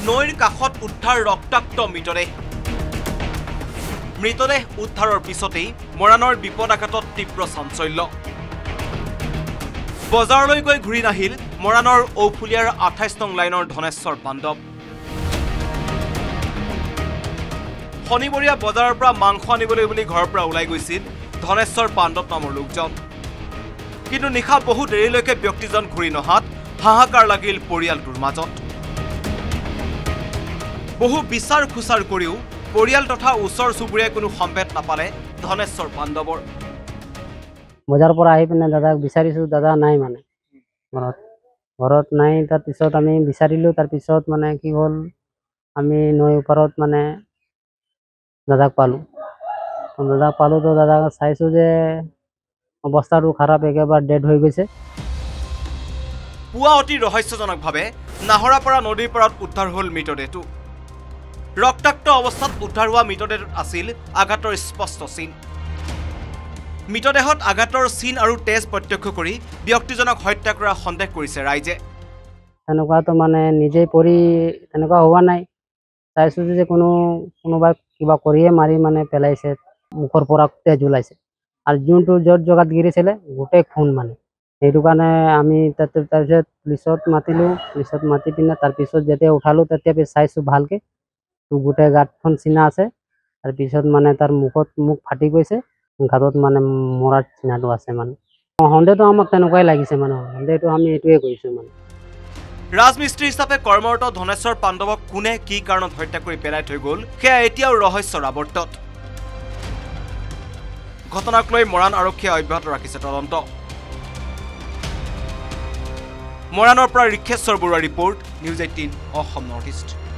নৈৰ কাষত উদ্ধাৰ ৰক্তাক্ত মৃতদেহ উদ্ধাৰৰ পিছতেই মৰাণৰ বিপদ আঘাতত তীব্ৰ চাঞ্চল্য বজাৰলৈ গৈ ঘূৰি নাহিল মৰাণৰ ঔফুলিয়াৰ 28 নং লাইনৰ ধনেশ্বৰ পাণ্ডৱ শনিবৰীয়া বজাৰৰ পৰা মাংস আনিবলৈ বুলি ঘৰৰ পৰা ওলাই গৈছিল ধনেশ্বৰ পাণ্ডৱ নামৰ লোকজন কিন্তু নিশা বহু দেৰিলৈকে ব্যক্তিজন ঘূৰি নহাত হাহাকাৰ লাগিল পৰিয়ালটোৰ মাজত বহু বিচাৰ খুচাৰ কৰিও পৰিয়াল তথা ওচৰ চুবুৰীয়াই কোনো সম্ভেদ নাপালে ধনেশ্বৰ পাণ্ডৱৰ বজাৰৰ পৰা আহি পিনে দাদাক বিচাৰিছো দাদা নাই মানে ঘৰত নাই তাৰ পিছত আমি বিচাৰিলো তাৰ পিছত মানে কি হ'ল আমি নৈ ওপৰত মানে দাদাক পালো তো দাদাক চাইছো যে অৱস্থাটো খাৰাপ একেবাৰে ডেড হৈ গৈছে পুৱা অতি ৰহস্যজনকভাৱে নাহৰাপাৰা নদীৰ পাৰত উদ্ধাৰ হ'ল মৃতদেহটো ৰক্তাক্ত অৱস্থাত উদ্ধাৰ হোৱা মৃতদেহত আছিল আঘাতৰ স্পষ্ট চিন মৃতদেহত আঘাতৰ চিন আৰু তেজ প্ৰত্যক্ষ কৰি ব্যক্তিজনক হত্যা কৰাৰ সন্দেহ কৰিছে ৰাইজে তেনেকুৱাটো মানে নিজেই পৰি তেনেকুৱা হোৱা নাই চাইছো যে কোনোবা কিবা কৰিয়ে মাৰি মানে পেলাইছে মুখৰ পৰা তেজ ওলাইছে আৰু যোনটো য'ত জগাত গিৰিছিলে গোটেই খুন মানে সেইটো কাৰণে আমি তাৰপিছত পুলিচত মাতি পিনে তাৰপিছত যেতিয়া উঠালো তেতিয়া চাইছো ভালকে গোটেই গাঁতখন চিনা আছে তাৰপিছত মানে তাৰ মুখ ফাটি গৈছে গাঁতত মানে মৰাৰ চিনাটো আছে মানে সন্দেহটো আমাক তেনেকুৱাই লাগিছে মানে সন্দেহটো আমি এইটোৱে কৰিছো মানে ৰাজমিস্ত্ৰী হিচাপে কৰ্মৰত ধনেশ্বৰ পাণ্ডৱক কোনে কি কাৰণত হত্যা কৰি পেলাই থৈ গ'ল সেয়া এতিয়াও ৰহস্যৰ আৱৰ্তত ঘটনাক লৈ মৰাণ আৰক্ষীয়ে অব্যাহত ৰাখিছে তদন্ত মৰাণৰ পৰা Rikkheshwar Baruah report news 18 Assam north east